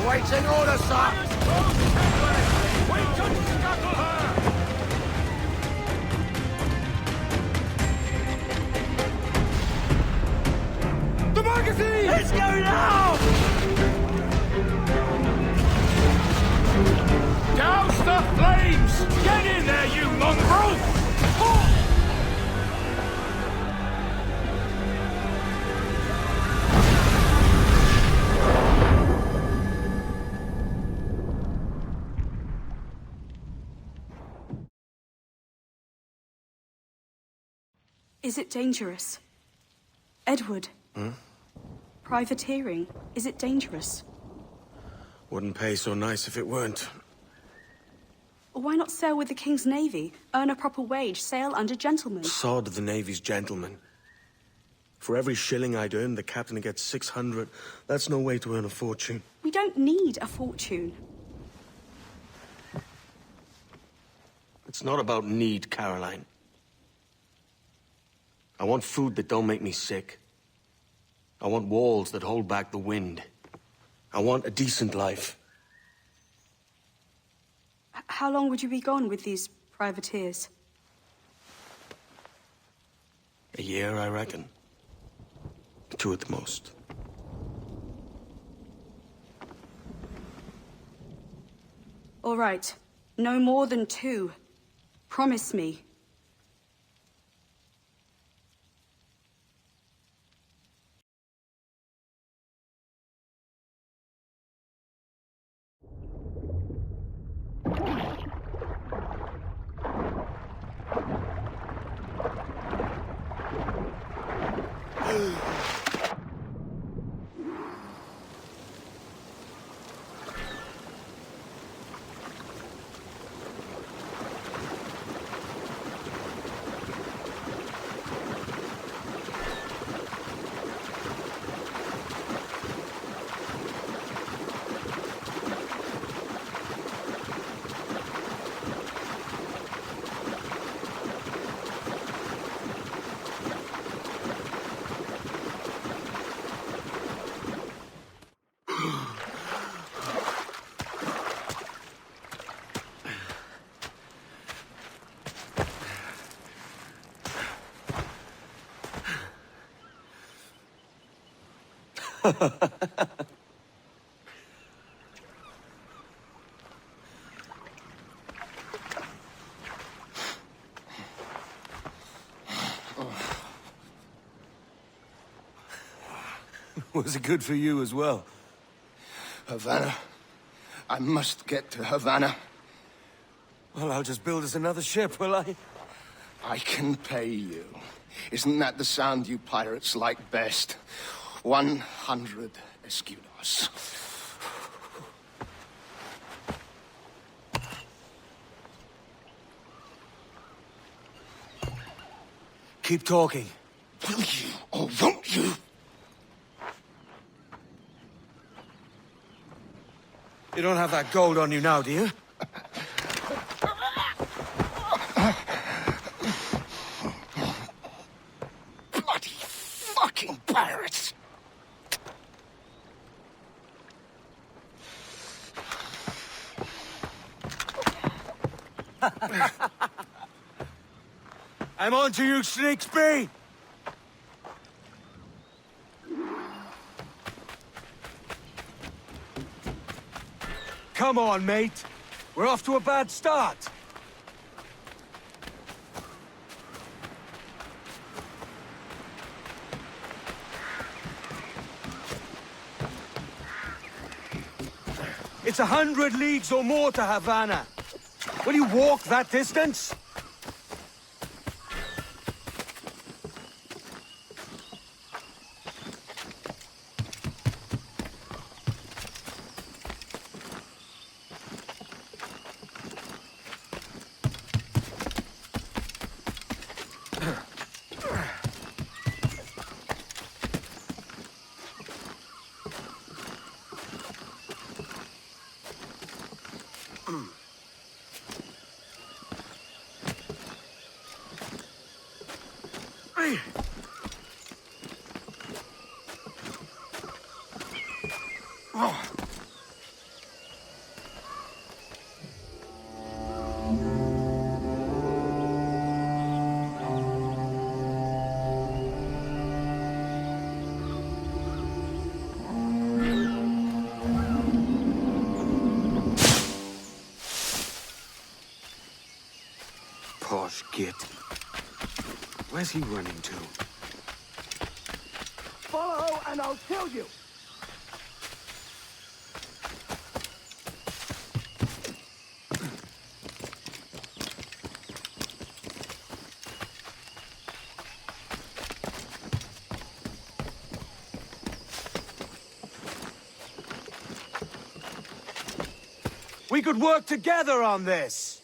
Awaiting orders, sir! We can scuttle her! The magazine! Let's go now! Douse the flames! Get in there, you mongrel! Oh! Is it dangerous? Edward? Privateering, is it dangerous? Wouldn't pay so nice if it weren't. Why not sail with the King's Navy? Earn a proper wage, sail under gentlemen. Sod the Navy's gentlemen. For every shilling I'd earn, the captain gets 600. That's no way to earn a fortune. We don't need a fortune. It's not about need, Caroline. I want food that don't make me sick. I want walls that hold back the wind. I want a decent life. How long would you be gone with these privateers? A year, I reckon. 2 at the most. All right. No more than 2. Promise me. Was it good for you as well? Havana. I must get to Havana. Well, I'll just build us another ship, will I? I can pay you. Isn't that the sound you pirates like best? 100 escudos. Keep talking. Will you or won't you? You don't have that gold on you now, do you? Bloody fucking pirates! I'm on to you, Snakesby! Come on, mate. We're off to a bad start. It's 100 leagues or more to Havana. Will you walk that distance? git. Where's he running to? Follow and I'll kill you! We could work together on this!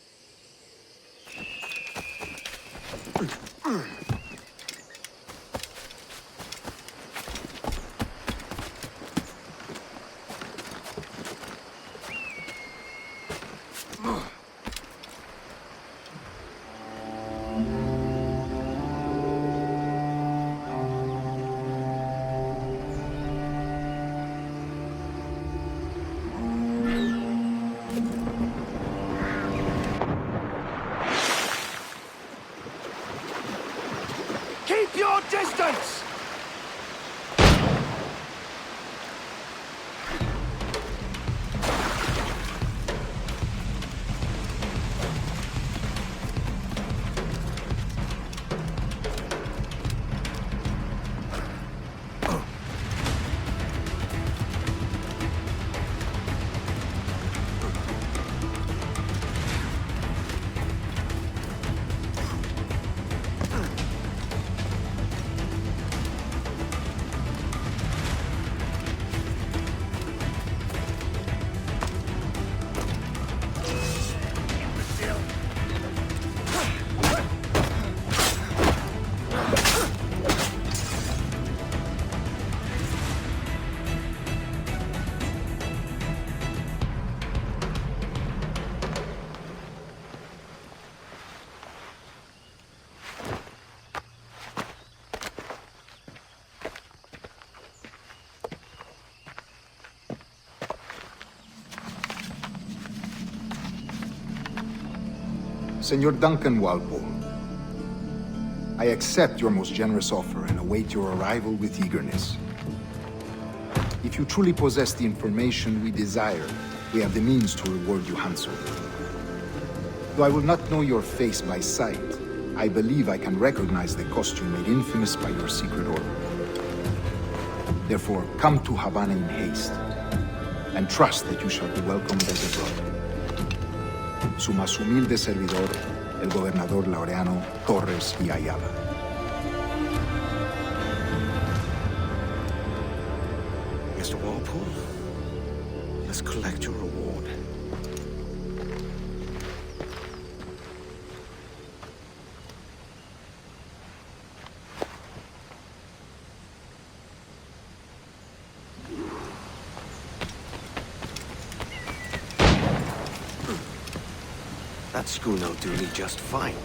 Keep your distance! Senor Duncan Walpole, I accept your most generous offer and await your arrival with eagerness. If you truly possess the information we desire, we have the means to reward you handsomely. Though I will not know your face by sight, I believe I can recognize the costume made infamous by your secret order. Therefore, come to Havana in haste, and trust that you shall be welcomed as a brother. Su más humilde servidor, el gobernador Laureano Torres y Ayala. Mr. Walpole, let's collect your reward. That schooner'll do me just fine.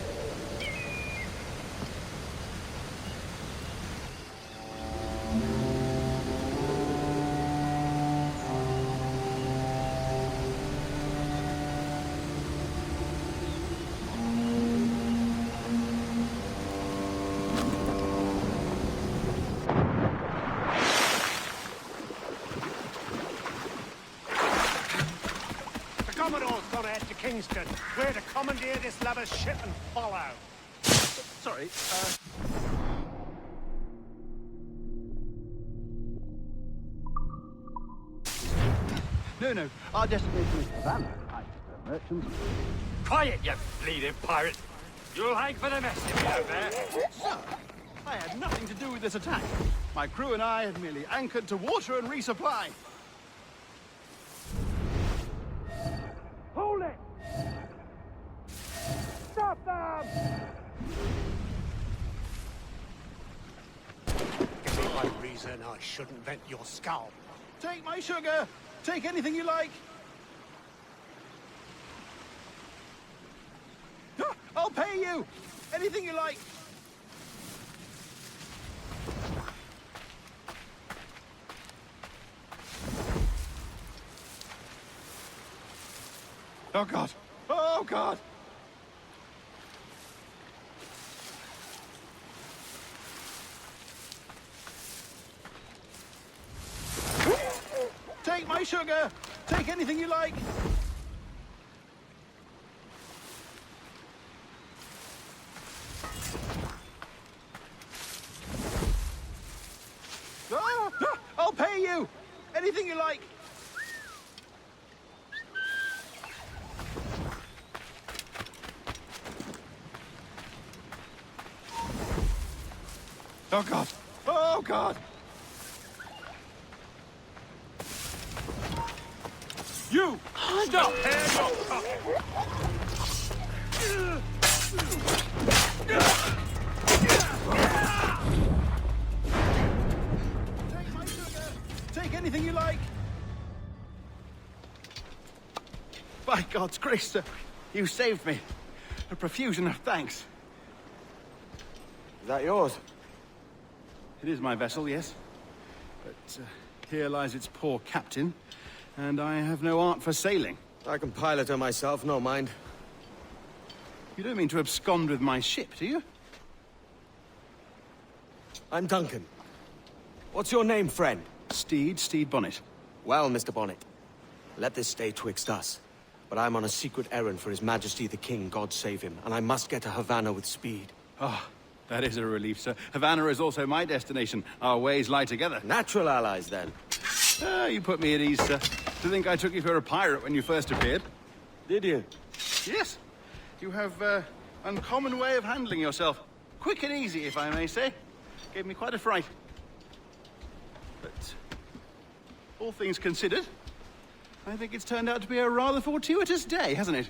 Commodore's gone out to Kingston. We're to commandeer this lover's ship and follow. Sorry, No, our destination is Havana. I prefer merchants. Quiet, you bleeding pirate. You'll hang for the mess if you don't there. Sir, I had nothing to do with this attack. My crew and I had merely anchored to water and resupply. Hold it! Stop them! Is it by reason I shouldn't vent your skull? Take my sugar. Take anything you like. I'll pay you. Anything you like. Oh, God. Oh, God. Take my sugar. Take anything you like. like. Oh, God. Oh, God. You! Stop! Hands off! Take my sugar. Take anything you like. By God's grace, sir, you saved me. A profusion of thanks. Is that yours? It is my vessel, yes. But here lies its poor captain, and I have no art for sailing. I can pilot her myself, no mind. You don't mean to abscond with my ship, do you? I'm Duncan. What's your name, friend? Steed Bonnet. Well, Mr. Bonnet, let this stay twixt us. But I'm on a secret errand for His Majesty the King, God save him, and I must get to Havana with speed. Ah, that is a relief, sir. Havana is also my destination. Our ways lie together. Natural allies, then. Ah, you put me at ease, sir. To think I took you for a pirate when you first appeared. Did you? Yes. You have uncommon way of handling yourself. Quick and easy, if I may say. Gave me quite a fright. But all things considered, I think it's turned out to be a rather fortuitous day, hasn't it?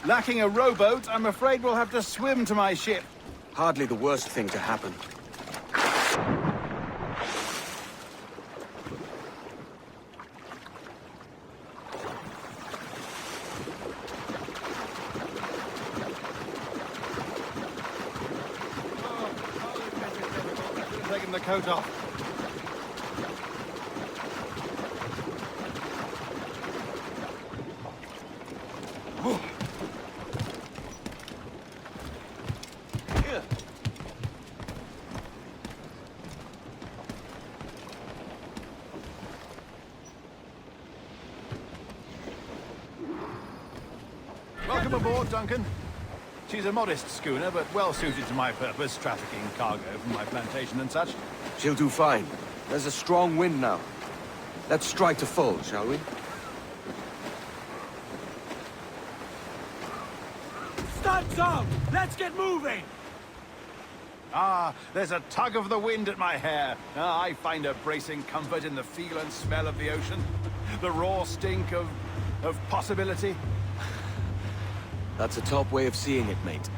Lacking a rowboat, I'm afraid we'll have to swim to my ship. Hardly the worst thing to happen. Taking the coat off. Here. Welcome aboard, Duncan. She's a modest schooner, but well suited to my purpose, trafficking cargo from my plantation and such. She'll do fine. There's a strong wind now. Let's strike to full, shall we? Stunts out! Let's get moving! Ah, there's a tug of the wind at my hair. Ah, I find a bracing comfort in the feel and smell of the ocean. The raw stink of possibility. That's a top way of seeing it, mate.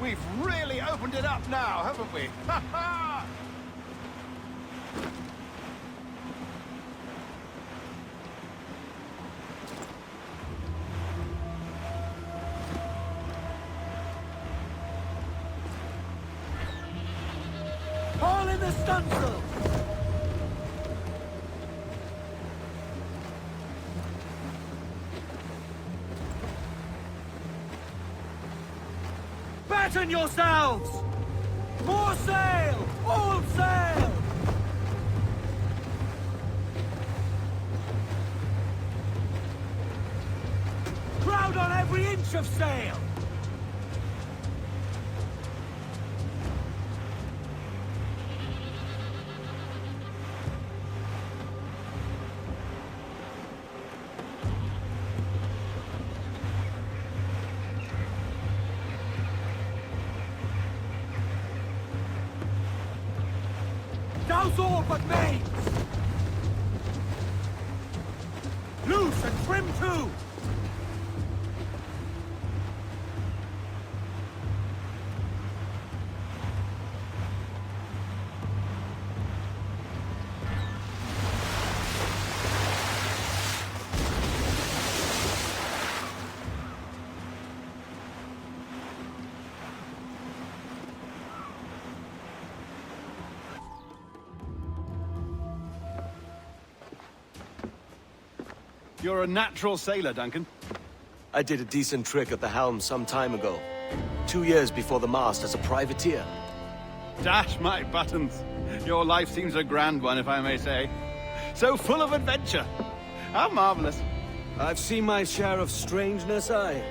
We've really opened it up now, haven't we? Ha ha! All in the stunsail! Batten yourselves! More sail! All sail! Crowd on every inch of sail! Douse all but mains! Loose and trim too! You're a natural sailor, Duncan. I did a decent trick at the helm some time ago. 2 years before the mast as a privateer. Dash my buttons. Your life seems a grand one, if I may say. So full of adventure. How marvelous. I've seen my share of strangeness, aye.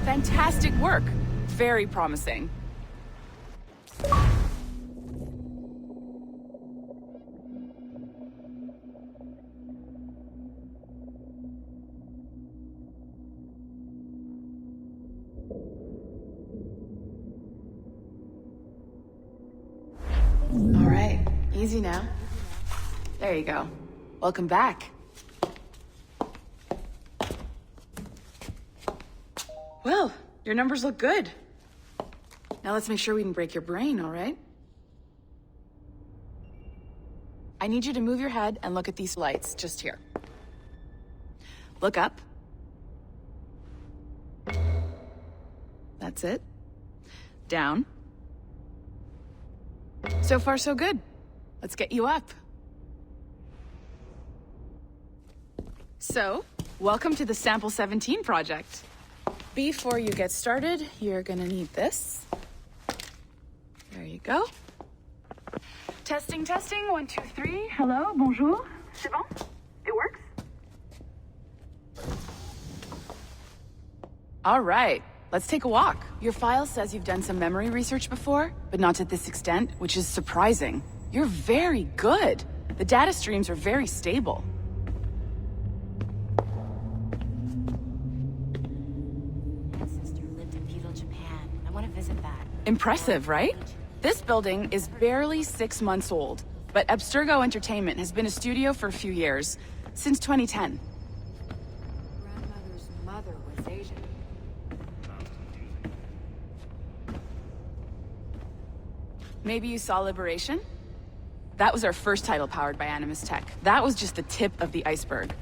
Fantastic work. Very promising. All right, easy now. There you go. Welcome back. Well, your numbers look good. Now let's make sure we can break your brain, all right? I need you to move your head and look at these lights just here. Look up. That's it. Down. So far, so good. Let's get you up. So, welcome to the Sample 17 project. Before you get started, you're gonna need this. There you go. Testing, testing, 1, 2, 3. Hello, bonjour. C'est bon? It works? All right, let's take a walk. Your file says you've done some memory research before, but not to this extent, which is surprising. You're very good. The data streams are very stable. Impressive, right? This building is barely 6 months old, but Abstergo Entertainment has been a studio for a few years, since 2010. Grandmother's mother was Asian. Maybe you saw Liberation? That was our first title powered by Animus Tech. That was just the tip of the iceberg.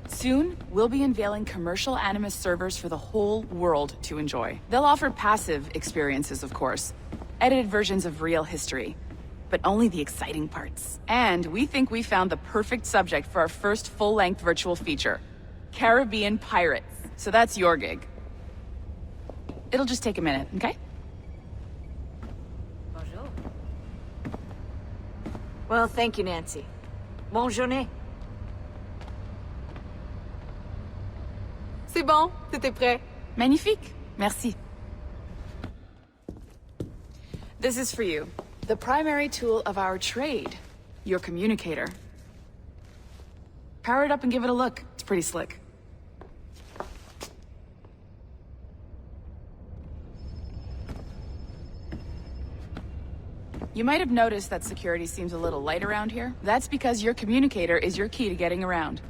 Soon, we'll be unveiling commercial Animus servers for the whole world to enjoy. They'll offer passive experiences, of course. Edited versions of real history. But only the exciting parts. And we think we found the perfect subject for our first full-length virtual feature. Caribbean pirates. So that's your gig. It'll just take a minute, okay? Bonjour. Well, thank you, Nancy. Bonne journée. C'est bon, c'était prêt. Magnifique. Merci. This is for you. The primary tool of our trade. Your communicator. Power it up and give it a look. It's pretty slick. You might have noticed that security seems a little light around here. That's because your communicator is your key to getting around.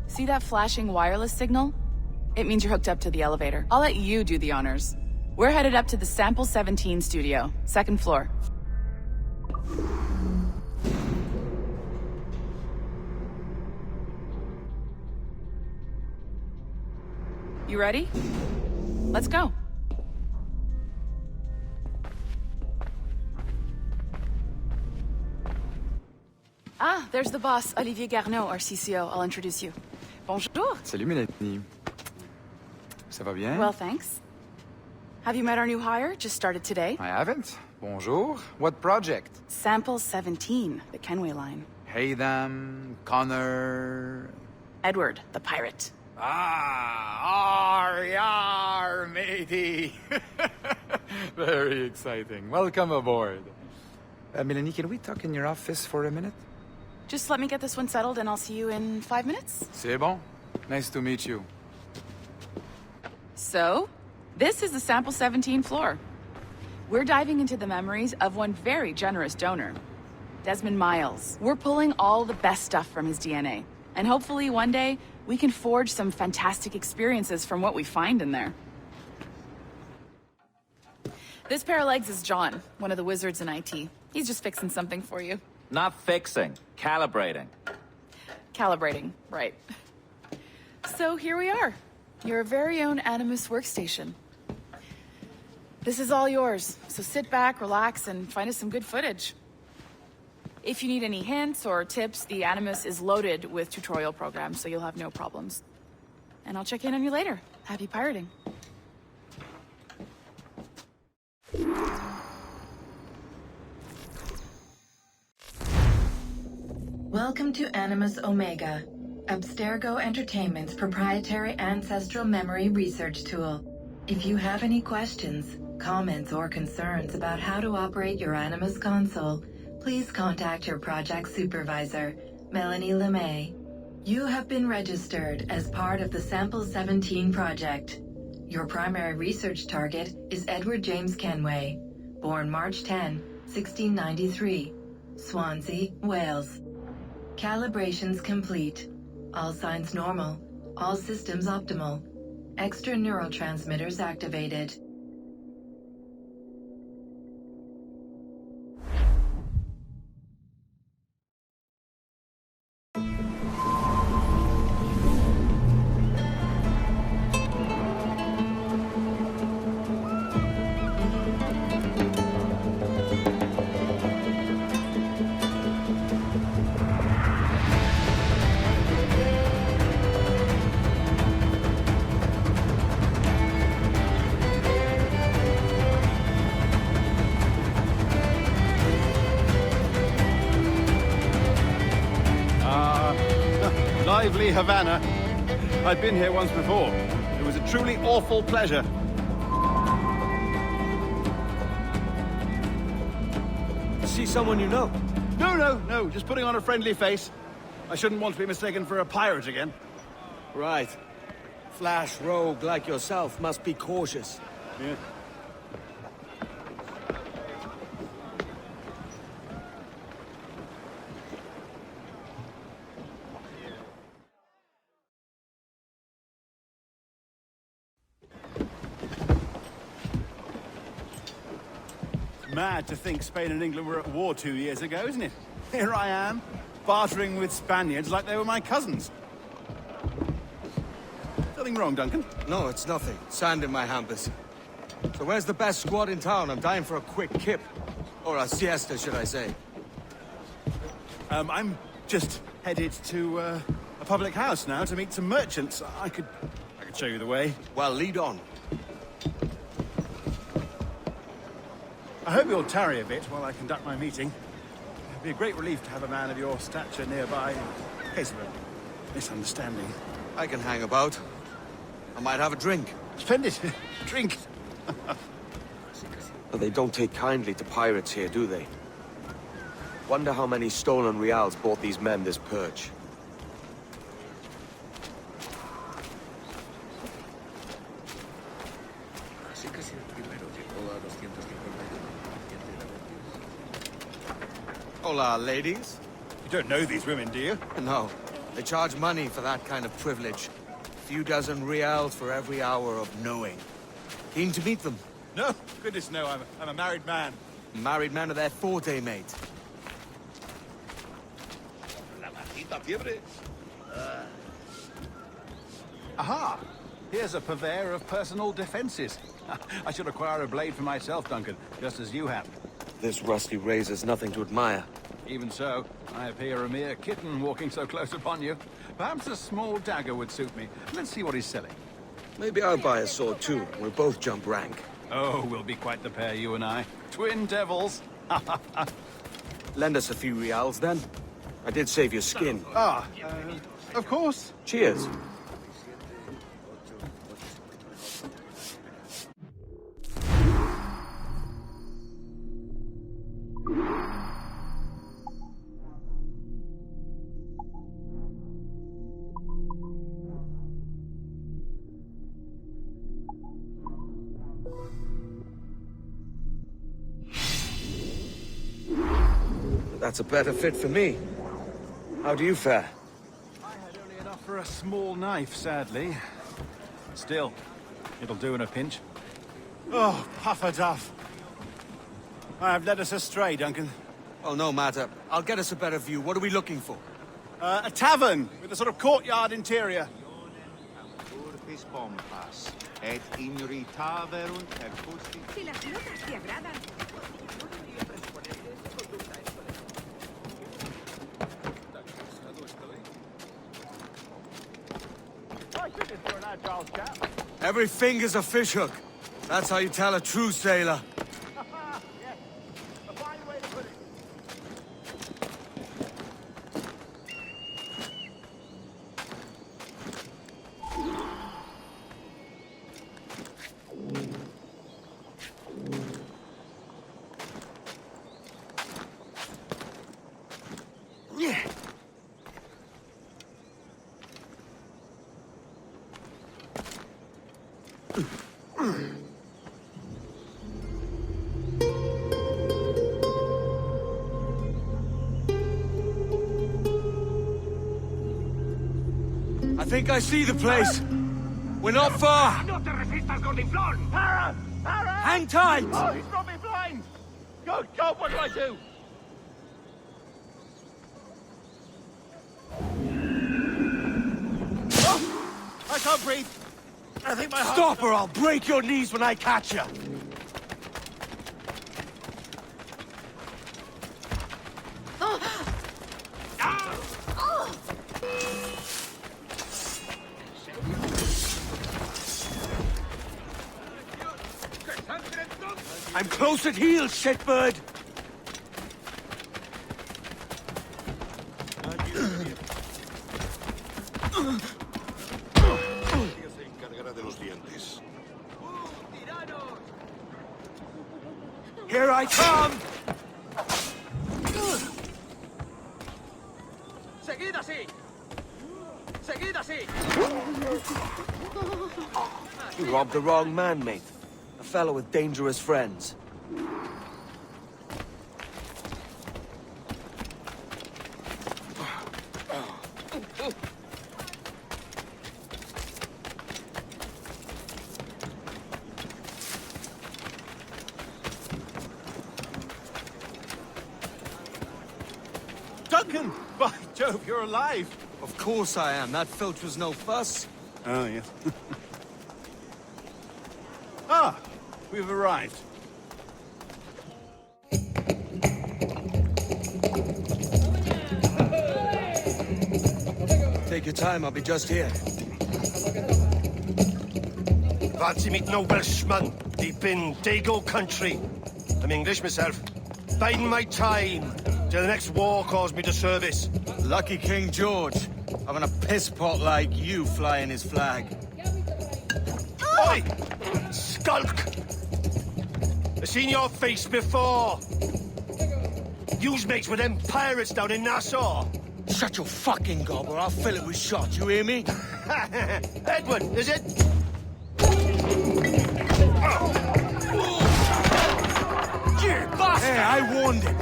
See that flashing wireless signal? It means you're hooked up to the elevator. I'll let you do the honors. We're headed up to the Sample 17 studio, 2nd floor. You ready? Let's go. Ah, there's the boss, Olivier Garneau, our CCO. I'll introduce you. Bonjour. Salut, Mélanie. Ça va bien? Well, thanks. Have you met our new hire? Just started today. I haven't. Bonjour. What project? Sample 17, the Kenway line. Haydam, Connor... Edward, the pirate. Ah, yar, matey. Very exciting. Welcome aboard. Mélanie, can we talk in your office for a minute? Just let me get this one settled and I'll see you in 5 minutes. C'est bon. Nice to meet you. So, this is the Sample 17 floor. We're diving into the memories of one very generous donor, Desmond Miles. We're pulling all the best stuff from his DNA. And hopefully one day, we can forge some fantastic experiences from what we find in there. This pair of legs is John, one of the wizards in IT. He's just fixing something for you. Not fixing, calibrating. Calibrating, right. So here we are, your very own Animus workstation. This is all yours, so sit back, relax, and find us some good footage. If you need any hints or tips, the Animus is loaded with tutorial programs, so you'll have no problems. And I'll check in on you later. Happy pirating. Welcome to Animus Omega, Abstergo Entertainment's proprietary ancestral memory research tool. If you have any questions, comments, or concerns about how to operate your Animus console, please contact your project supervisor, Melanie LeMay. You have been registered as part of the Sample 17 project. Your primary research target is Edward James Kenway, born March 10, 1693, Swansea, Wales. Calibrations complete. All signs normal. All systems optimal. Extra neurotransmitters activated. Lively Havana. I've been here once before. It was a truly awful pleasure. See someone you know? No. Just putting on a friendly face. I shouldn't want to be mistaken for a pirate again. Right. Flash rogue like yourself must be cautious. Yeah. Mad to think Spain and England were at war 2 years ago, isn't it? Here I am, bartering with Spaniards like they were my cousins. Nothing wrong, Duncan? No, it's nothing. Sand in my hampers. So where's the best squad in town? I'm dying for a quick kip. Or a siesta, should I say. I'm just headed to a public house now to meet some merchants. I could show you the way. Well, lead on. I hope you'll tarry a bit while I conduct my meeting. It'd be a great relief to have a man of your stature nearby in case of a misunderstanding. I can hang about. I might have a drink. Splendid. Drink. But they don't take kindly to pirates here, do they? Wonder how many stolen reals bought these men this perch. Hola, ladies. You don't know these women, do you? No. They charge money for that kind of privilege. A few dozen reals for every hour of knowing. Keen to meet them? No, goodness no, I'm a married man. Married men are their forte, mate. Aha! Here's a purveyor of personal defenses. I should acquire a blade for myself, Duncan, just as you have. This rusty razor's nothing to admire. Even so, I appear a mere kitten walking so close upon you. Perhaps a small dagger would suit me. Let's see what he's selling. Maybe I'll buy a sword too. We'll both jump rank. Oh, we'll be quite the pair, you and I. Twin devils. Lend us a few reals, then. I did save your skin. Of course. Cheers. That's a better fit for me. How do you fare? I had only enough for a small knife, sadly. Still, it'll do in a pinch. Oh, puffer duff. I have led us astray, Duncan. Oh, no matter. I'll get us a better view. What are we looking for? A tavern with a sort of courtyard interior. Every finger's a fishhook. That's how you tell a true sailor. I think I see the place. We're not far. No te resistas, Gordinflón! Para! Para! Hang tight! Oh, he's got me blind! Good God, what do I do? Oh, I can't breathe. I think my heart... Stop or I'll break your knees when I catch you. I'm close at heel, shitbird! Here I come! Seguid así! Seguid así! You robbed the wrong man, mate. A fellow with dangerous friends. Duncan! By Jove, you're alive! Of course I am. That filch was no fuss. Oh, yeah. Ah! We've arrived. Take your time, I'll be just here. Glad to meet no Welshman deep in Dago country. I'm English myself. Biding my time till the next war calls me to service. Lucky King George, having a piss pot like you flying his flag. Oi! Skulk! I've seen your face before. You's mates with them pirates down in Nassau. Shut your fucking gob or I'll fill it with shot, you hear me? Edward, is it? You bastard! Hey, I warned him.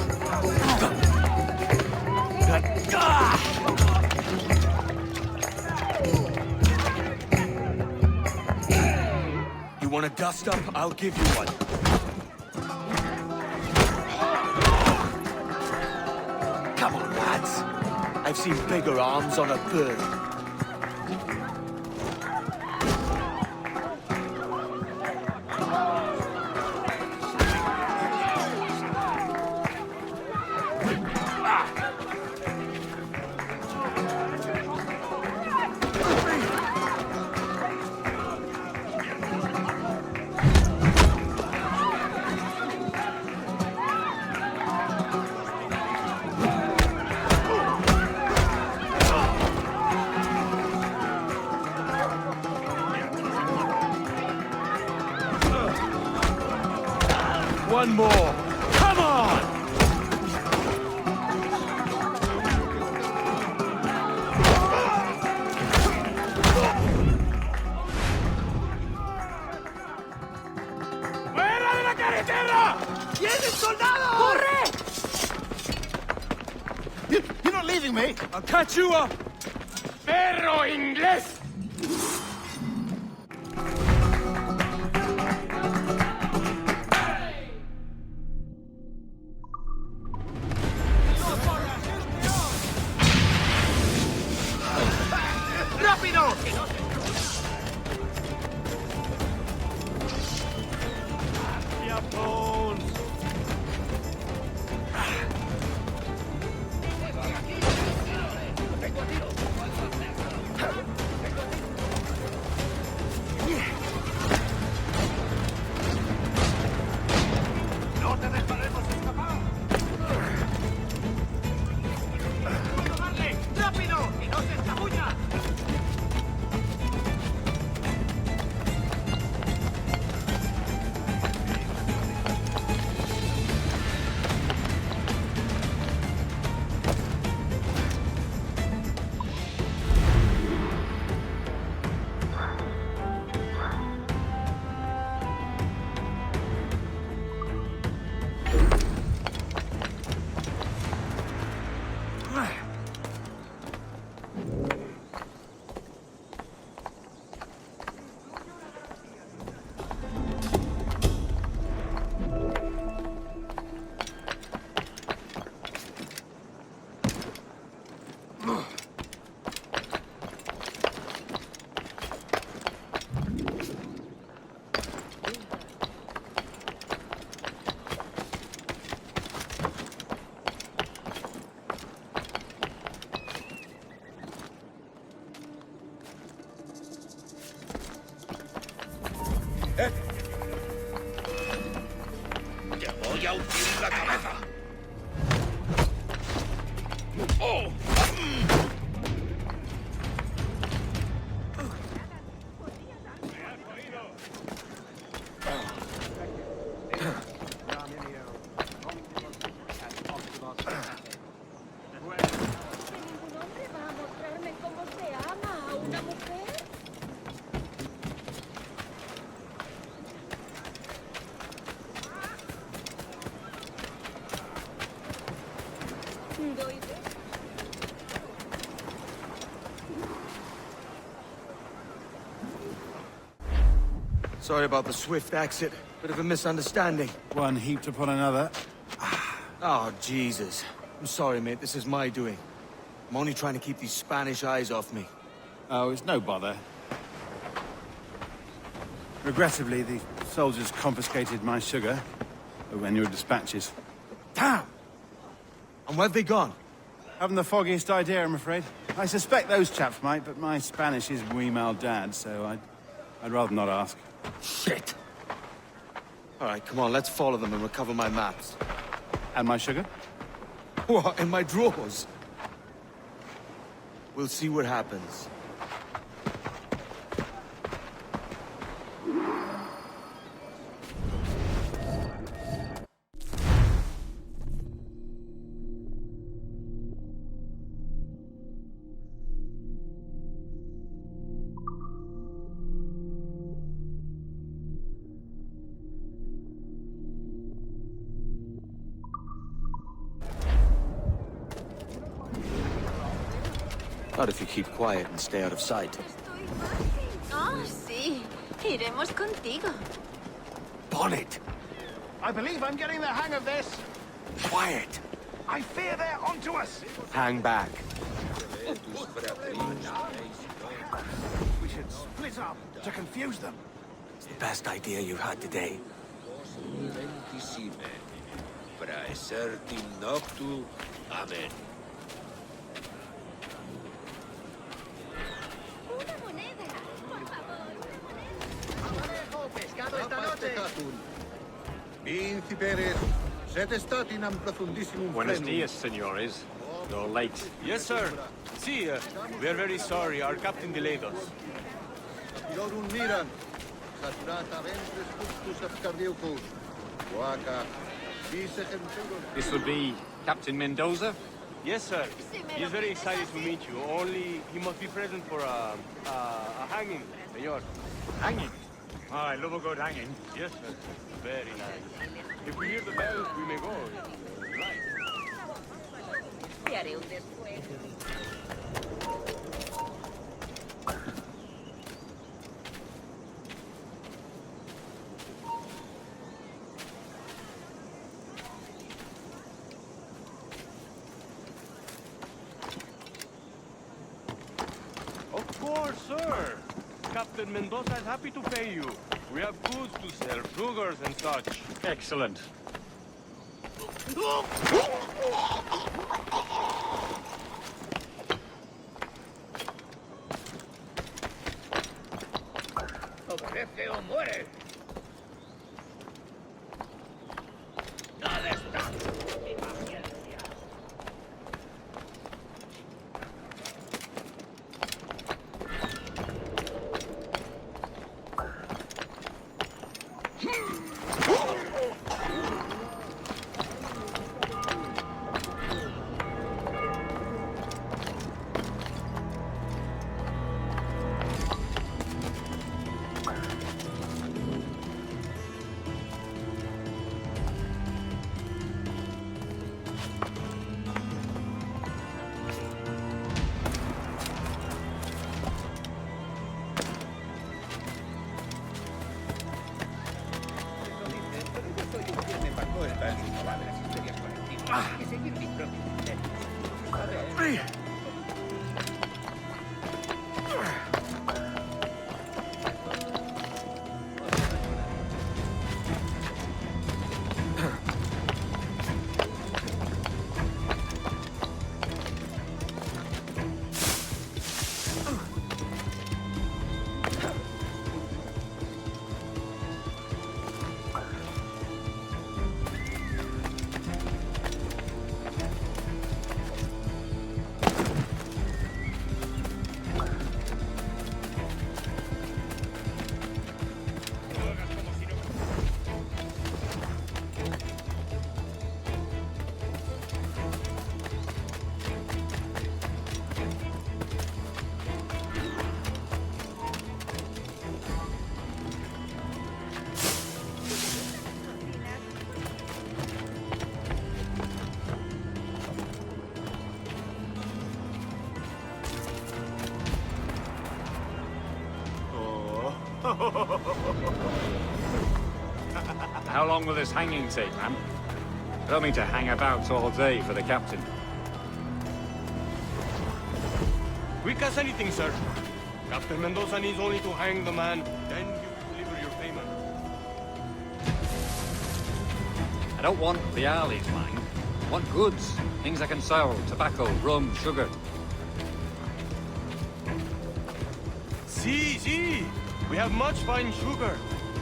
You want a dust-up? I'll give you one. Come on, lads. I've seen bigger arms on a bird. One more. Come on! ¡Fuera de la carretera! ¡Vienen soldados! ¡Corre! leaving me? I'll catch you up! Perro inglés! ¡Rápido! ¡No te dejaremos escapar! ¡Darle! ¡Rápido! ¡Que no se escabulla! ¡Te voy a hundir la cabeza! ¡Oh! Sorry about the swift exit. Bit of a misunderstanding. One heaped upon another. Oh, Jesus. I'm sorry, mate. This is my doing. I'm only trying to keep these Spanish eyes off me. Oh, it's no bother. Regrettably, the soldiers confiscated my sugar when your dispatches. Damn! And where have they gone? Haven't the foggiest idea, I'm afraid. I suspect those chaps might, but my Spanish is muy mal dad, so I'd rather not ask. Shit! All right, come on, let's follow them and recover my maps. And my sugar? What, in my drawers? We'll see what happens. Not if you keep quiet and stay out of sight. Oh, sí. Iremos contigo. Bonnet! I believe I'm getting the hang of this. Quiet! I fear they're onto us. Hang back. We should split up to confuse them. It's the best idea you've had today. Praesertim noctu. Amen. Buenos dias, senores. You're late. Yes, sir. See, we are very sorry. Our captain delayed us. This would be Captain Mendoza? Yes, sir. He is very excited to meet you. Only he must be present for a hanging, senor. Hanging? Oh, I love a good hanging. Yes, sir. Very nice. If we hear the bells, we may go. Right. Te haré un descuento. Of course, sir. Captain Mendoza is happy to pay you. We have goods to sell, sugars and such. Excellent. Obedece o muere. ¿Dónde está mi paciencia? How long will this hanging take, man? I don't mean to hang about all day for the captain. Quick as anything, sir. Captain Mendoza needs only to hang the man, then you will deliver your payment. I don't want the alleys, mind. I want goods. Things I can sell. Tobacco, rum, sugar. See. We have much fine sugar.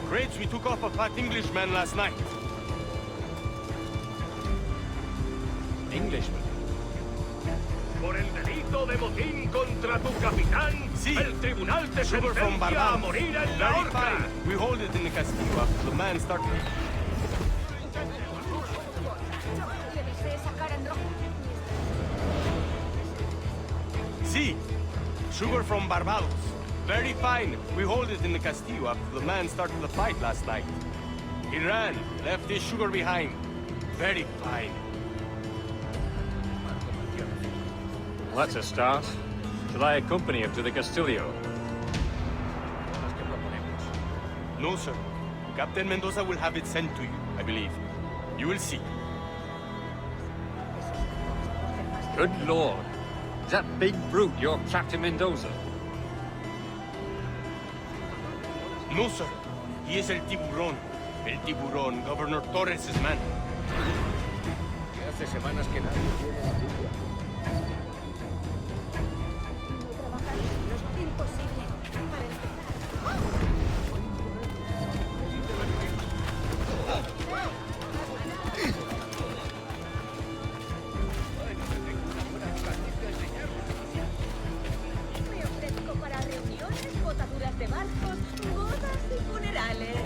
Crates we took off a fat Englishman last night. Englishman? Por el delito de motín contra tu capitán, el tribunal te sentencia a morir en la horca. We hold it in the castillo after the man started. See, sugar from Barbados. Very fine. We hold it in the castillo after the man started the fight last night. He ran, left his sugar behind. Very fine. Well, that's a start. Shall I accompany him to the Castillo? No, sir. Captain Mendoza will have it sent to you, I believe. You will see. Good Lord. Is that big brute your Captain Mendoza? No, sir. He is El Tiburón. El Tiburón, Governor Torres' man. Hace semanas que nadie tiene noticia. Me ofrezco para reuniones, botaduras de barcos, bodas y funerales.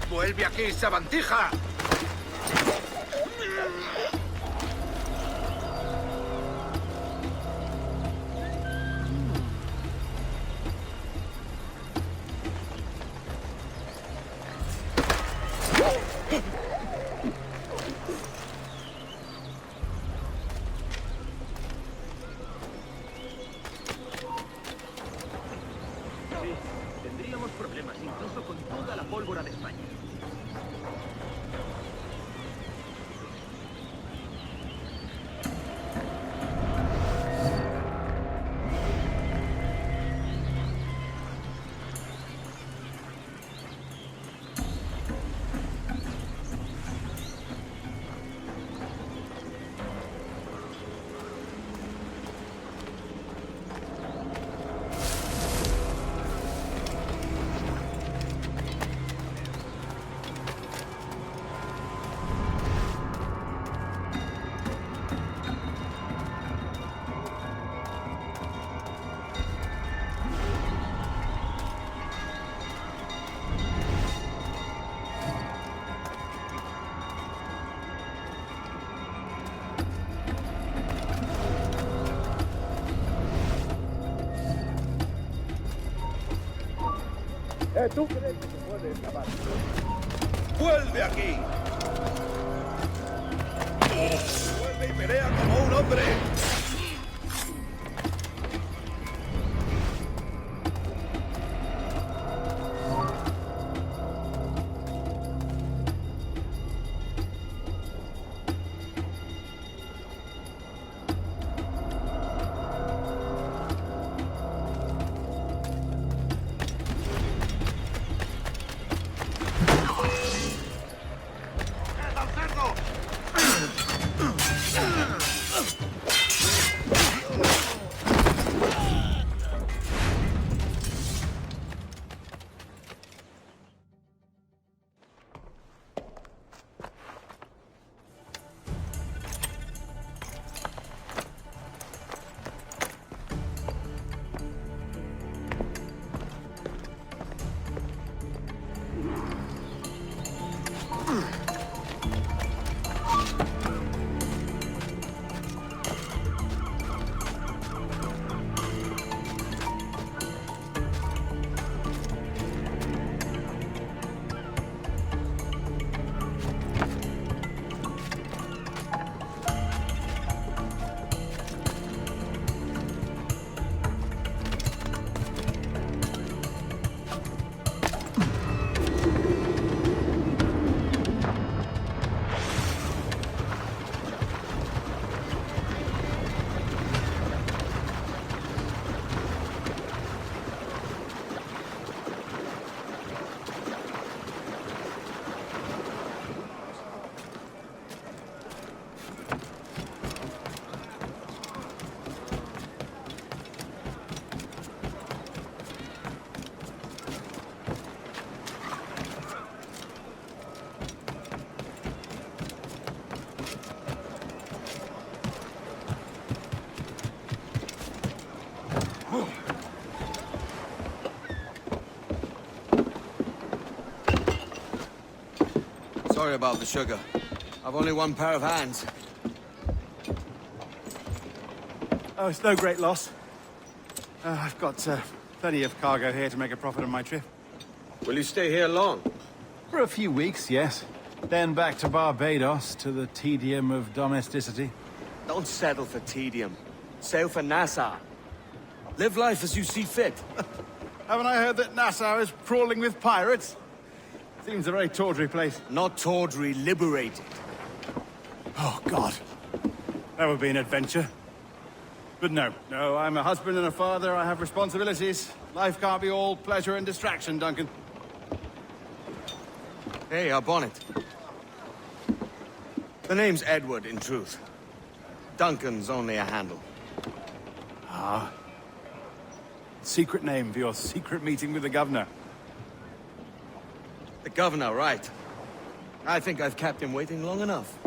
¡Vuelve aquí, sabandija! Tendríamos problemas incluso con toda la pólvora de España. ¿Tú crees que se puede escapar? ¡Vuelve aquí! ¡Vuelve y pelea como un hombre! Sorry about the sugar. I've only one pair of hands. Oh, it's no great loss. I've got plenty of cargo here to make a profit on my trip. Will you stay here long? For a few weeks, yes. Then back to Barbados, to the tedium of domesticity. Don't settle for tedium. Sail for Nassau. Live life as you see fit. Haven't I heard that Nassau is crawling with pirates? Seems a very tawdry place. Not tawdry, liberated. Oh, God. That would be an adventure. But no, I'm a husband and a father. I have responsibilities. Life can't be all pleasure and distraction, Duncan. Hey, our bonnet. The name's Edward, in truth. Duncan's only a handle. Ah. Secret name for your secret meeting with the governor. The governor, right. I think I've kept him waiting long enough.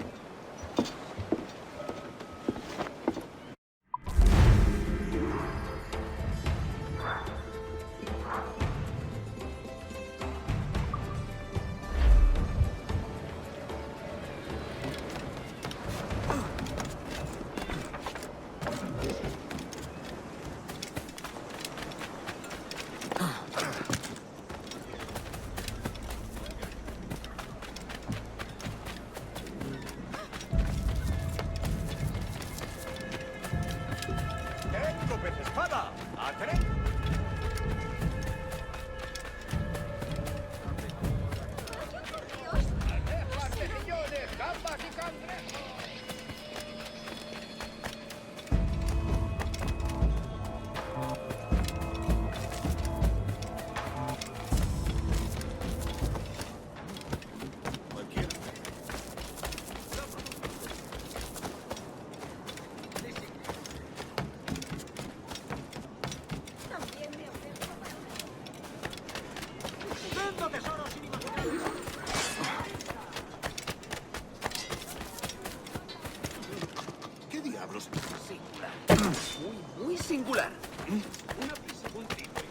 Muy singular. Una prisa continua.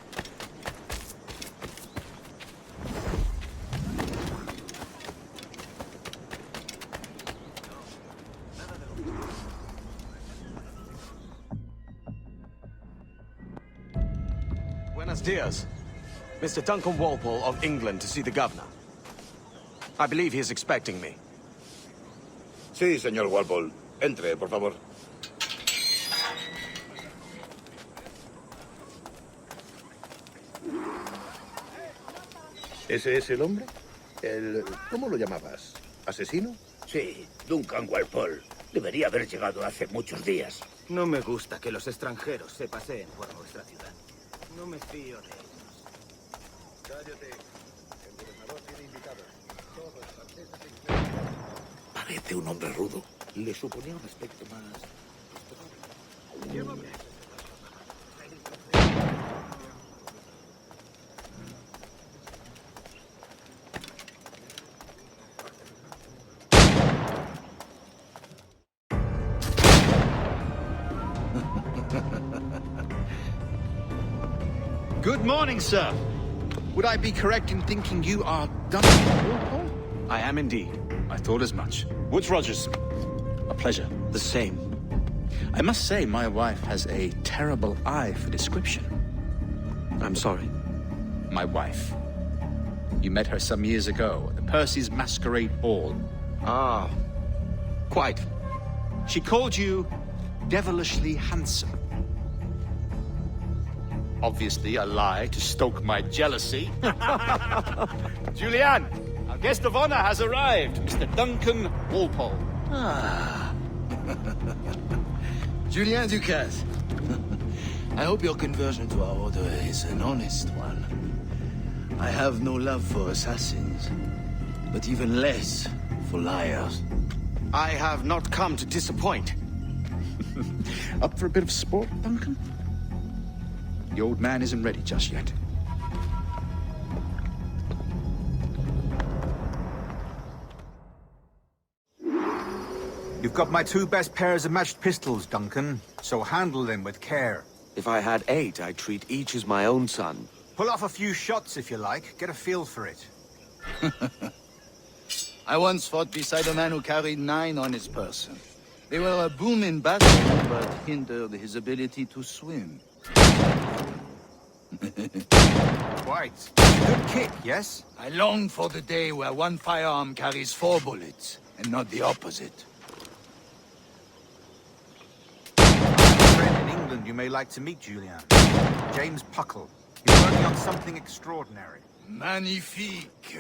Buenos dias. Mr. Duncan Walpole of England to see the governor. I believe he is expecting me. Sí, señor Walpole. Entre, por favor. ¿Ese es el hombre? ¿Cómo lo llamabas? ¿Asesino? Sí, Duncan Walpole. Debería haber llegado hace muchos días. No me gusta que los extranjeros se paseen por nuestra ciudad. No me fío de ellos. Cállate. El gobernador tiene invitados. Todos franceses e ingleses. Parece un hombre rudo. Le suponía un aspecto más... Llévame. Good morning, sir. Would I be correct in thinking you are Duncan? I am indeed. I thought as much. Woods Rogers. A pleasure. The same. I must say, my wife has a terrible eye for description. I'm sorry. My wife. You met her some years ago at the Percy's Masquerade Ball. Ah, quite. She called you devilishly handsome. Obviously a lie to stoke my jealousy. Julianne, our guest of honor has arrived, Mr. Duncan Walpole. Ah. Julien Ducasse. I hope your conversion to our order is an honest one. I have no love for assassins, but even less for liars. I have not come to disappoint. Up for a bit of sport, Duncan? The old man isn't ready just yet. You've got my 2 best pairs of matched pistols, Duncan, so handle them with care. If I had 8, I'd treat each as my own son. Pull off a few shots if you like. Get a feel for it. I once fought beside a man who carried 9 on his person. They were a boom in battle, but hindered his ability to swim. Quite. Good kick, yes? I long for the day where one firearm carries 4 bullets, and not the opposite. A friend in England you may like to meet, Julian. James Puckle. He's working on something extraordinary. Magnifique.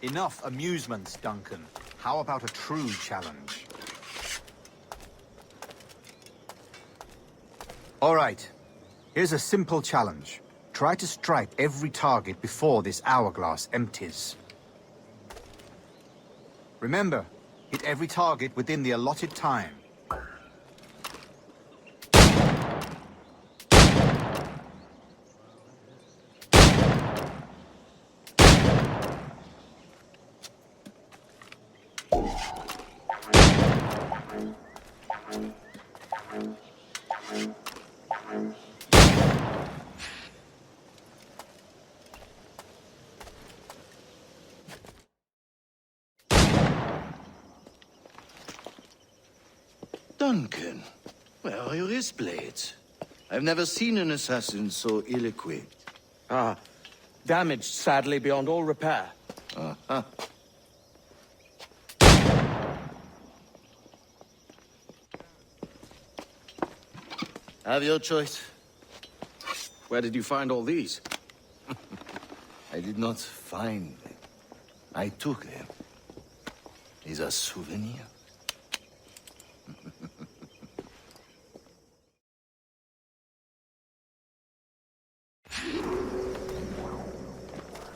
Enough amusements, Duncan. How about a true challenge? All right. Here's a simple challenge. Try to strike every target before this hourglass empties. Remember, hit every target within the allotted time. Duncan, where are your wrist blades? I've never seen an assassin so ill-equipped. Ah, damaged sadly beyond all repair. Uh-huh. Have your choice. Where did you find all these? I did not find them. I took them. These are souvenirs.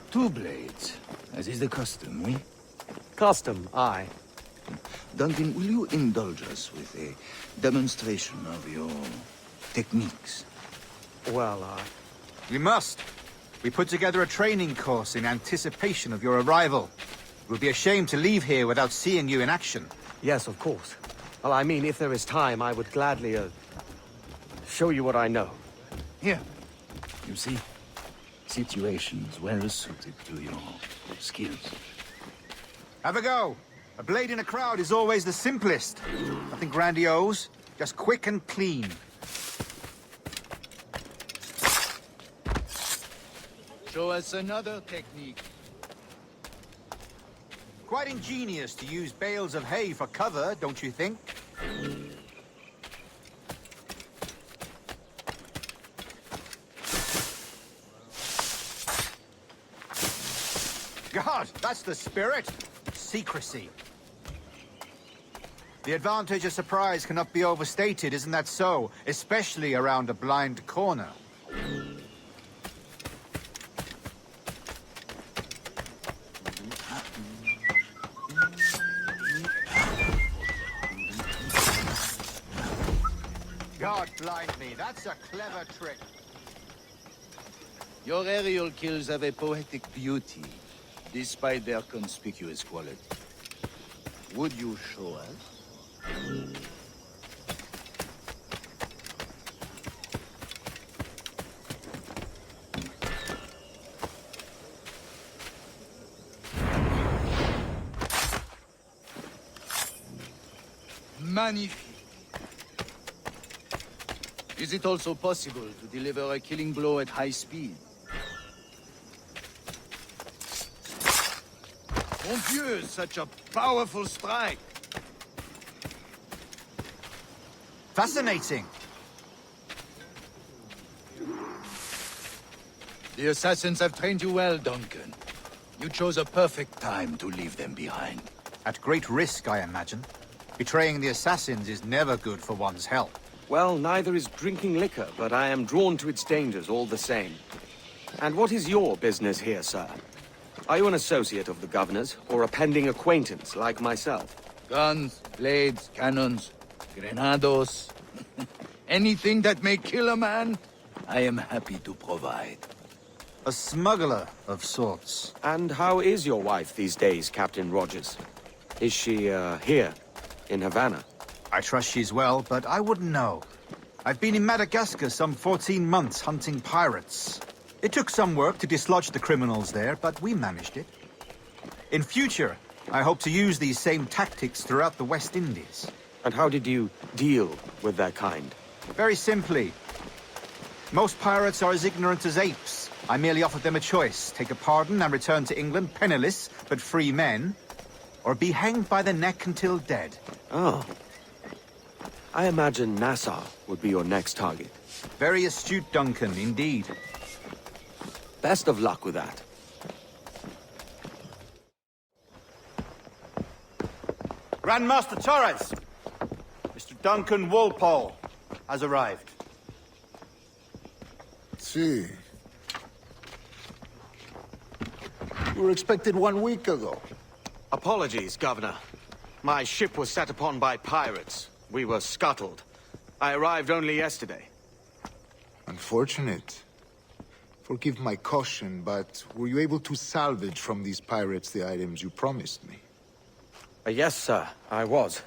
Two blades, as is the custom, oui? Custom, aye. Duncan, will you indulge us with a demonstration of your techniques? Well, We must. We put together a training course in anticipation of your arrival. It would be a shame to leave here without seeing you in action. Yes, of course. Well, I mean, if there is time, I would gladly, show you what I know. Here. You see? Situations well suited to your skills. Have a go. A blade in a crowd is always the simplest. Nothing grandiose, just quick and clean. Show us another technique. Quite ingenious to use bales of hay for cover, don't you think? God, that's the spirit. Secrecy. The advantage of surprise cannot be overstated, isn't that so? Especially around a blind corner. God blind me, that's a clever trick. Your aerial kills have a poetic beauty, despite their conspicuous quality. Would you show us? Magnifique. Is it also possible to deliver a killing blow at high speed? Mon Dieu, such a powerful strike! Fascinating. The assassins have trained you well, Duncan. You chose a perfect time to leave them behind. At great risk, I imagine. Betraying the assassins is never good for one's health. Well, neither is drinking liquor, but I am drawn to its dangers all the same. And what is your business here, sir? Are you an associate of the governor's, or a pending acquaintance like myself? Guns, blades, cannons, grenados. Anything that may kill a man, I am happy to provide. A smuggler of sorts. And how is your wife these days, Captain Rogers? Is she, here, in Havana? I trust she's well, but I wouldn't know. I've been in Madagascar some 14 months hunting pirates. It took some work to dislodge the criminals there, but we managed it. In future, I hope to use these same tactics throughout the West Indies. And how did you deal with their kind? Very simply. Most pirates are as ignorant as apes. I merely offered them a choice: take a pardon and return to England penniless, but free men, or be hanged by the neck until dead. Oh. I imagine Nassau would be your next target. Very astute, Duncan, indeed. Best of luck with that. Grandmaster Torres! Mr. Duncan Walpole has arrived. See. We were expected 1 week ago. Apologies, Governor. My ship was set upon by pirates. We were scuttled. I arrived only yesterday. Unfortunate. Forgive my caution, but were you able to salvage from these pirates the items you promised me? Yes, sir, I was.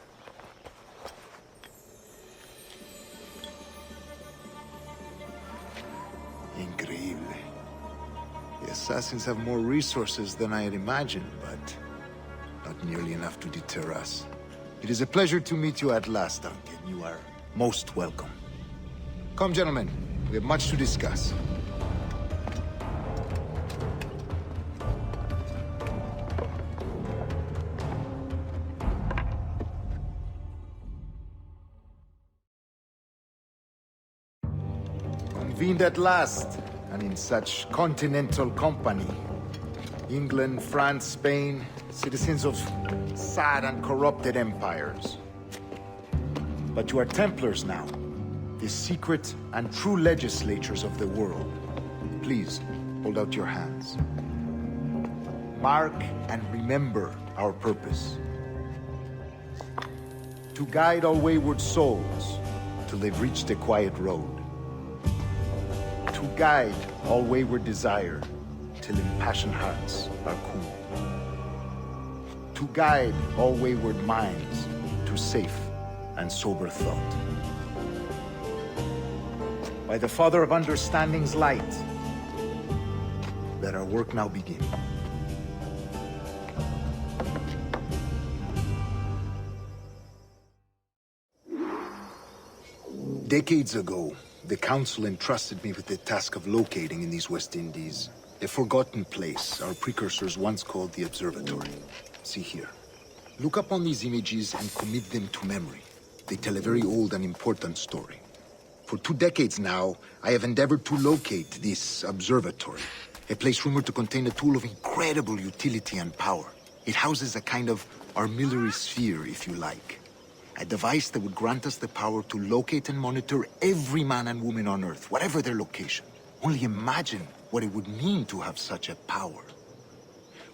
Increíble. The assassins have more resources than I had imagined, but not nearly enough to deter us. It is a pleasure to meet you at last, Duncan. You are most welcome. Come, gentlemen. We have much to discuss. Convened at last, and in such continental company. England, France, Spain, citizens of sad and corrupted empires. But you are Templars now, the secret and true legislators of the world. Please, hold out your hands. Mark and remember our purpose. To guide all wayward souls till they've reached a quiet road. To guide all wayward desire till impassioned hearts are cool. To guide all wayward minds to safe and sober thought. By the Father of Understanding's light, let our work now begin. Decades ago, the Council entrusted me with the task of locating in these West Indies a forgotten place our precursors once called the Observatory. See here. Look upon these images and commit them to memory. They tell a very old and important story. For 2 decades now, I have endeavored to locate this observatory, a place rumored to contain a tool of incredible utility and power. It houses a kind of armillary sphere, if you like. A device that would grant us the power to locate and monitor every man and woman on Earth, whatever their location. Only imagine what it would mean to have such a power.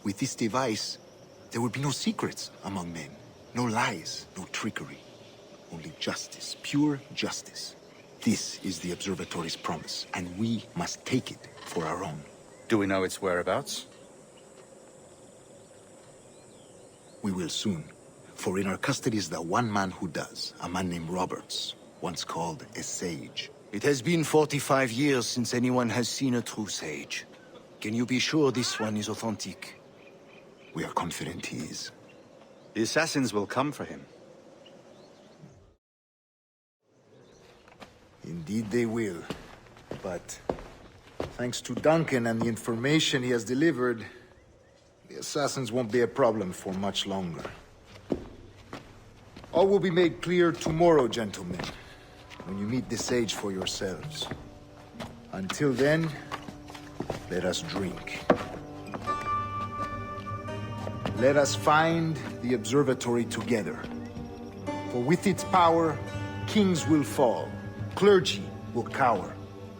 With this device, there would be no secrets among men, no lies, no trickery. Only justice, pure justice. This is the Observatory's promise, and we must take it for our own. Do we know its whereabouts? We will soon. For in our custody is the one man who does, a man named Roberts, once called a sage. It has been 45 years since anyone has seen a true sage. Can you be sure this one is authentic? We are confident he is. The assassins will come for him. Indeed they will. But thanks to Duncan and the information he has delivered, the assassins won't be a problem for much longer. All will be made clear tomorrow, gentlemen, when you meet the sage for yourselves. Until then, let us drink. Let us find the observatory together. For with its power, kings will fall, clergy will cower,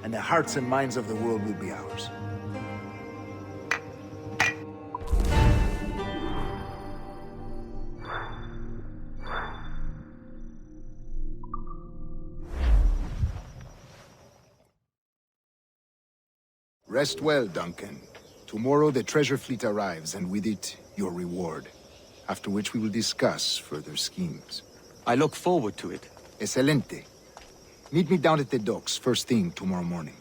and the hearts and minds of the world will be ours. Rest well, Duncan. Tomorrow the treasure fleet arrives, and with it, your reward. After which we will discuss further schemes. I look forward to it. Excelente. Meet me down at the docks first thing tomorrow morning.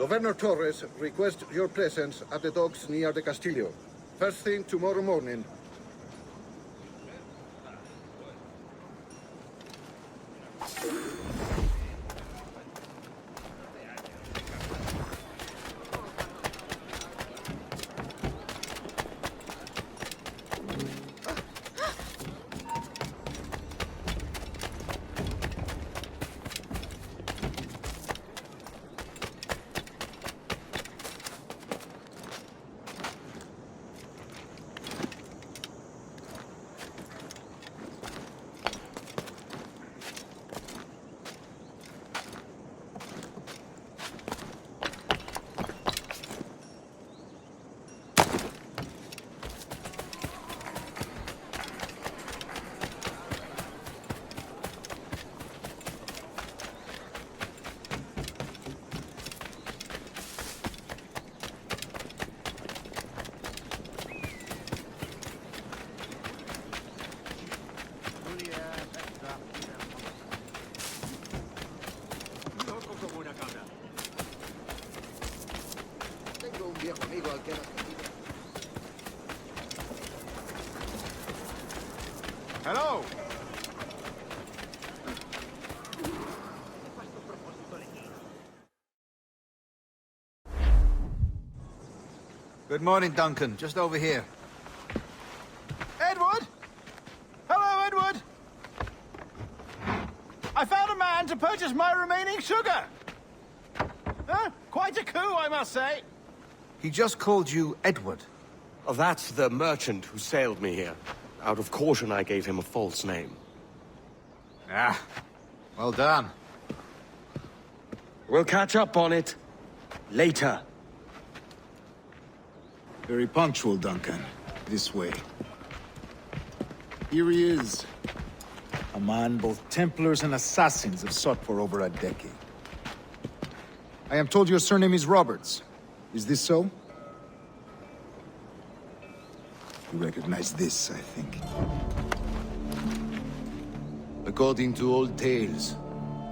Governor Torres requests your presence at the docks near the Castillo. First thing tomorrow morning. Hello! Good morning, Duncan. Just over here. Edward? Hello, Edward! I found a man to purchase my remaining sugar! Huh? Quite a coup, I must say. He just called you Edward. Oh, that's the merchant who sailed me here. Out of caution, I gave him a false name. Ah, well done. We'll catch up on it later. Very punctual, Duncan. This way. Here he is. A man both Templars and Assassins have sought for over a decade. I am told your surname is Roberts. Is this so? You recognize this, I think. According to old tales,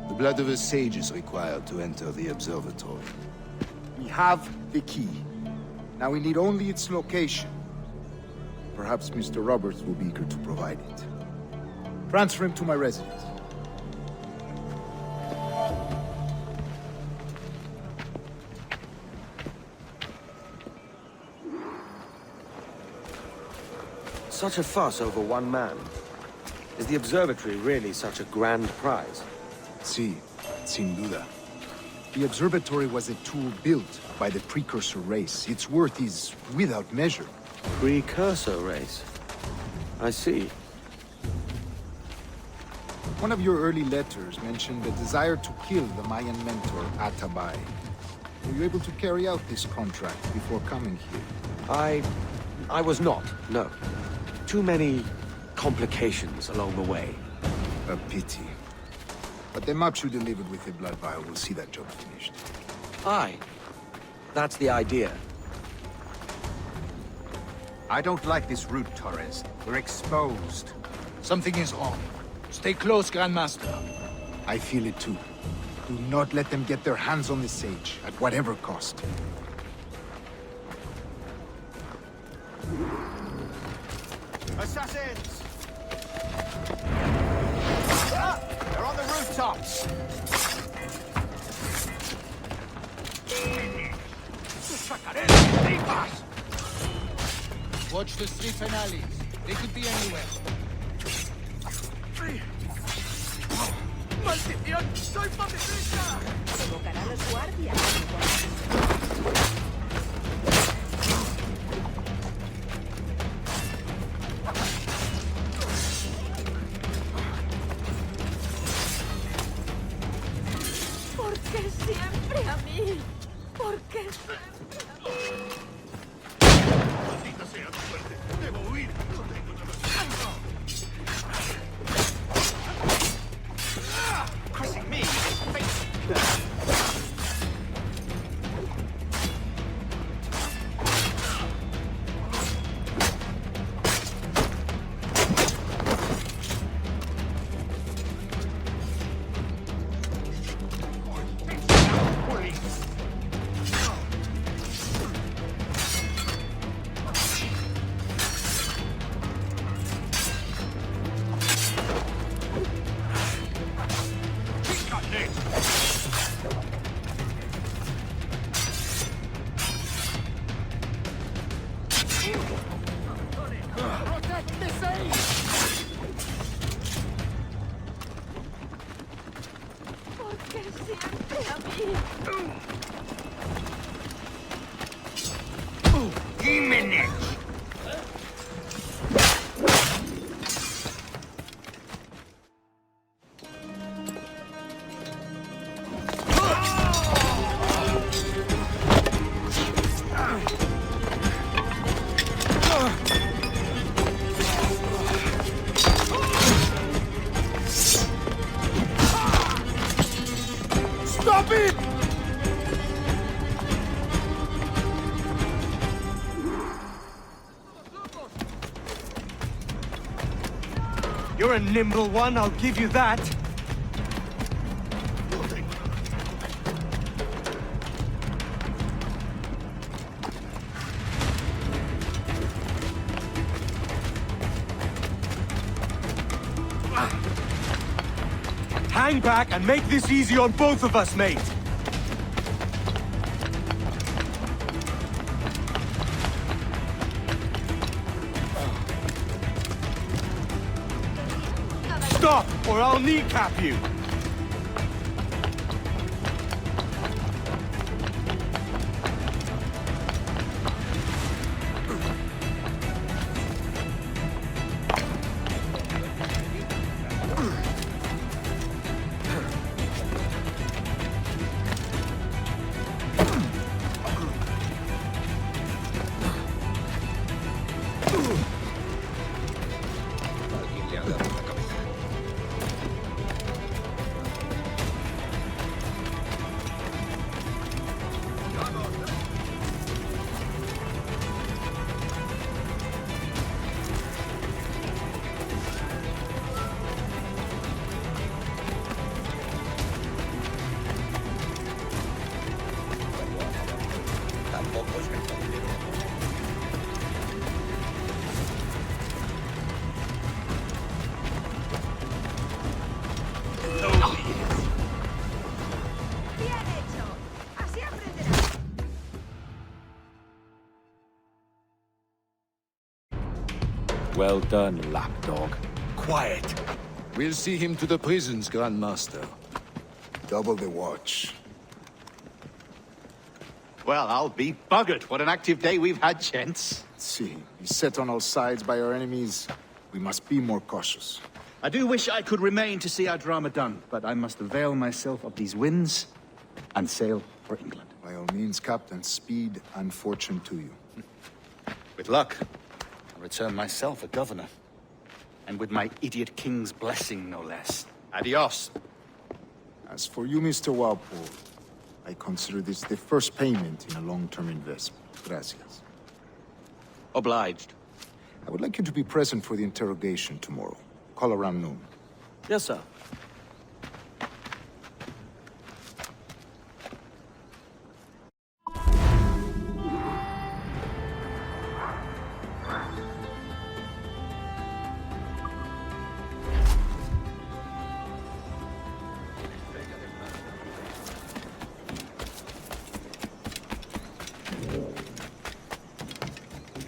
the blood of a sage is required to enter the observatory. We have the key. Now we need only its location. Perhaps Mr. Roberts will be eager to provide it. Transfer him to my residence. Such a fuss over one man. Is the observatory really such a grand prize? Sí, sin duda. The observatory was a tool built by the precursor race. Its worth is without measure. Precursor race? I see. One of your early letters mentioned the desire to kill the Mayan mentor, Atabay. Were you able to carry out this contract before coming here? I was not, no. Too many complications along the way. A pity. But the maps you delivered with the blood vial will see that job finished. Aye. That's the idea. I don't like this route, Torres. We're exposed. Something is on. Stay close, Grandmaster. I feel it too. Do not let them get their hands on the sage, at whatever cost. Assassins! Ah! They're on the rooftops! Watch the streets and alleys. They could be anywhere. ¡Maldición! ¡Soy patricia! Provocará a los guardias. ¿Por qué siempre a mí? ¿Por qué siempre a mí? Maldita sea tu suerte. Debo huir. No tengo nada. Crossing me! Protect this aid! ¿Por qué siempre a mí? ¡Jiménez! Stop it! You're a nimble one, I'll give you that. Hang back and make this easy on both of us, mate. Stop, or I'll kneecap you. Bien hecho. Así aprenderás. Well done, lapdog. Quiet. We'll see him to the prisons, Grandmaster. Double the watch. Well, I'll be buggered. What an active day we've had, gents. See, beset on all sides by our enemies. We must be more cautious. I do wish I could remain to see our drama done, but I must avail myself of these winds and sail for England. By all means, Captain, speed and fortune to you. With luck, I'll return myself a governor. And with my idiot king's blessing, no less. Adios. As for you, Mr. Walpole, I consider this the first payment in a long-term investment. Gracias. Obliged. I would like you to be present for the interrogation tomorrow. Call around noon. Yes, sir.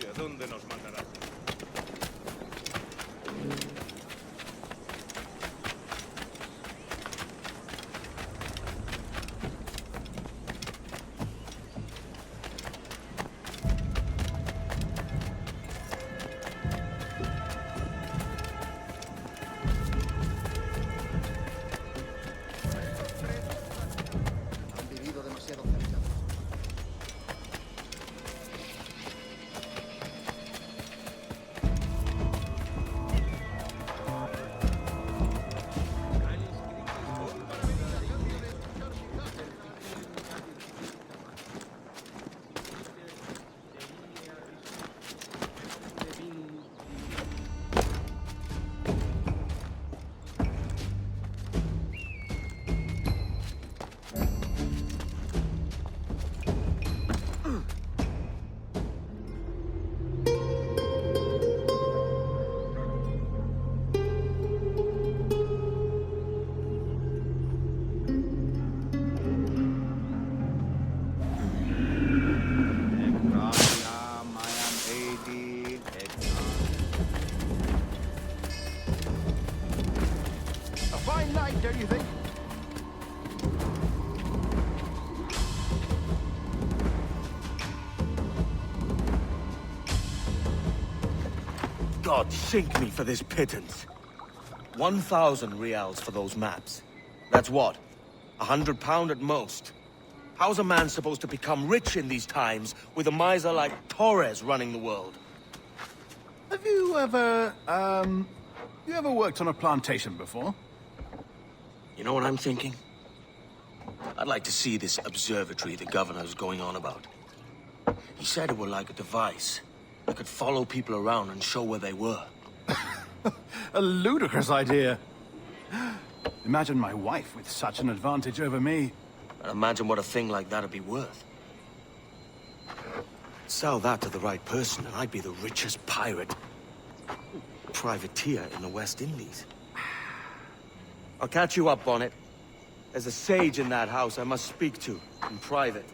¿Y a dónde nos mandarás? Han vivido demasiado cerca. lovely night, don't you think? God sink me for this pittance. 1,000 reals for those maps. That's what? £100 at most. How's a man supposed to become rich in these times with a miser like Torres running the world? Have you ever, worked on a plantation before? You know what I'm thinking? I'd like to see this observatory the governor's going on about. He said it were like a device that could follow people around and show where they were. A ludicrous idea. Imagine my wife with such an advantage over me. And imagine what a thing like that'd be worth. Sell that to the right person and I'd be the richest pirate. Privateer in the West Indies. I'll catch you up on it. There's a sage in that house I must speak to in private.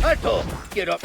Alto! Get up!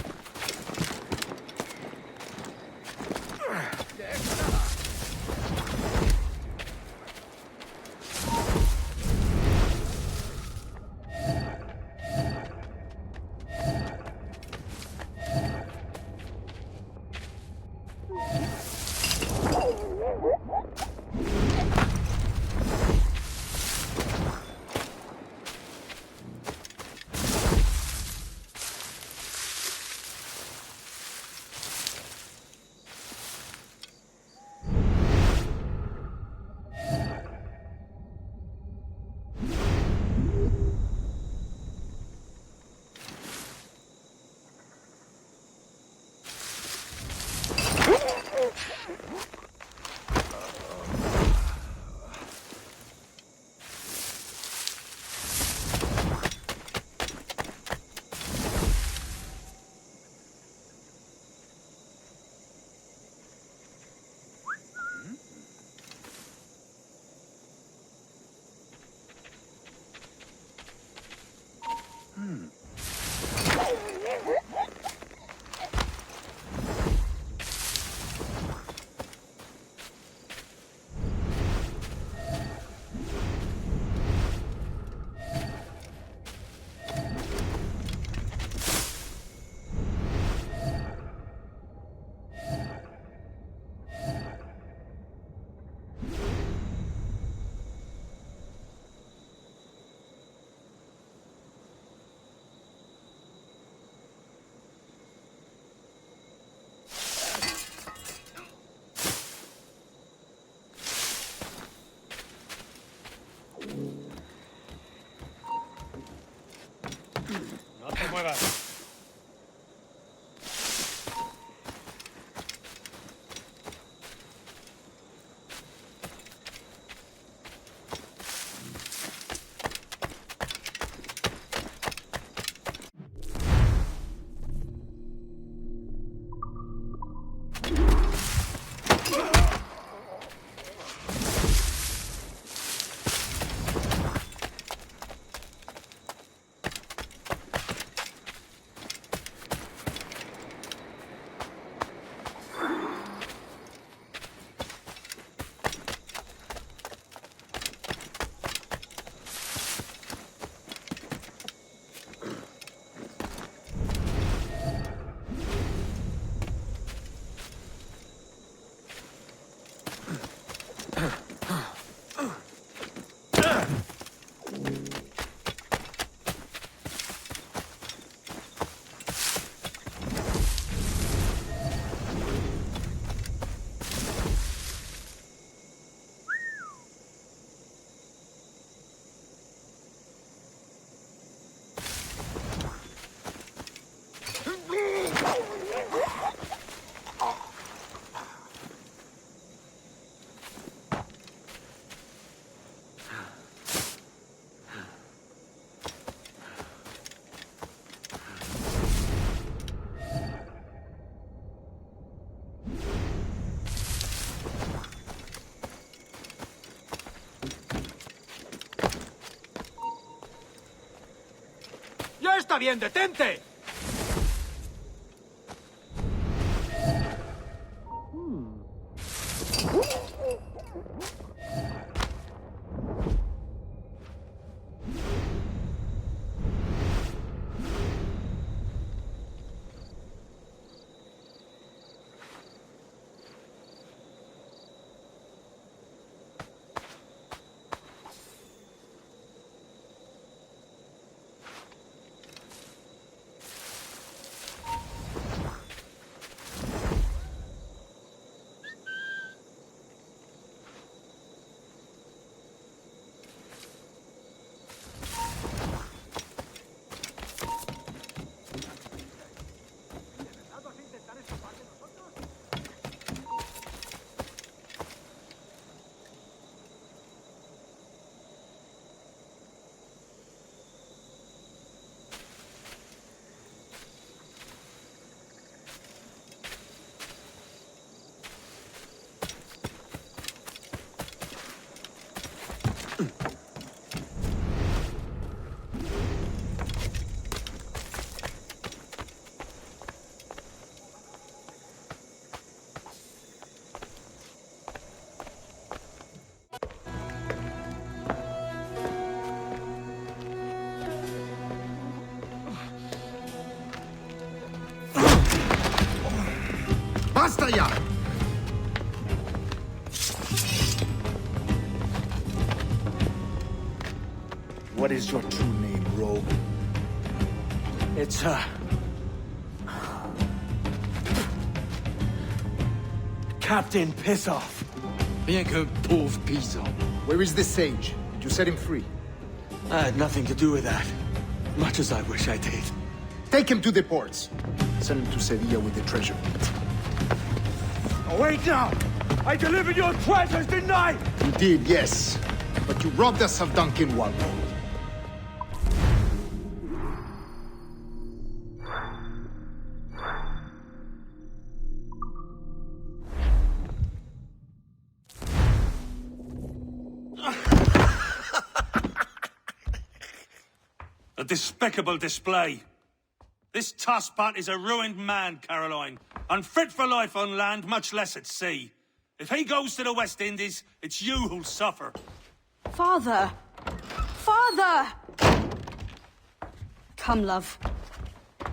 No te muevas. está bien, detente! Basta ya! What is your true name, rogue? It's, Captain Pissoff. Bien que pauvre paysan. Where is the sage? Did you set him free? I had nothing to do with that. Much as I wish I did. Take him to the ports. Send him to Sevilla with the treasure. Oh, wait now! I delivered your treasures, didn't I? You did, yes. But you robbed us of Duncan Waldo. A despicable display. This tosspot is a ruined man, Caroline. Unfit for life on land, much less at sea. If he goes to the West Indies, it's you who'll suffer. Father! Father! Come, love.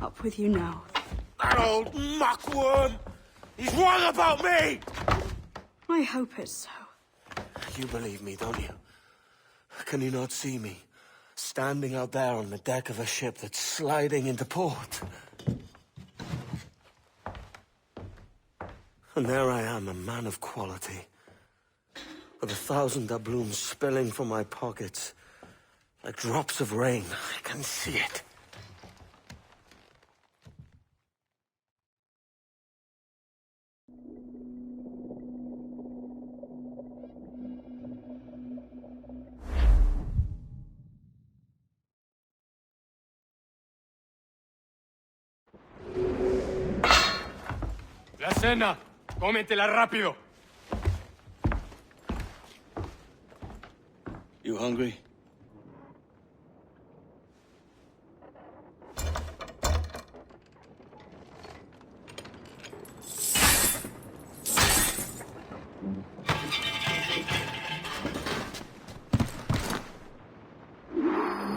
Up with you now. That old muckworm! He's wrong about me! I hope it's so. You believe me, don't you? Can you not see me? Standing out there on the deck of a ship that's sliding into port. And there I am, a man of quality. With 1,000 doubloons spilling from my pockets. Like drops of rain. I can see it. La cena. Cómetela rápido. You hungry?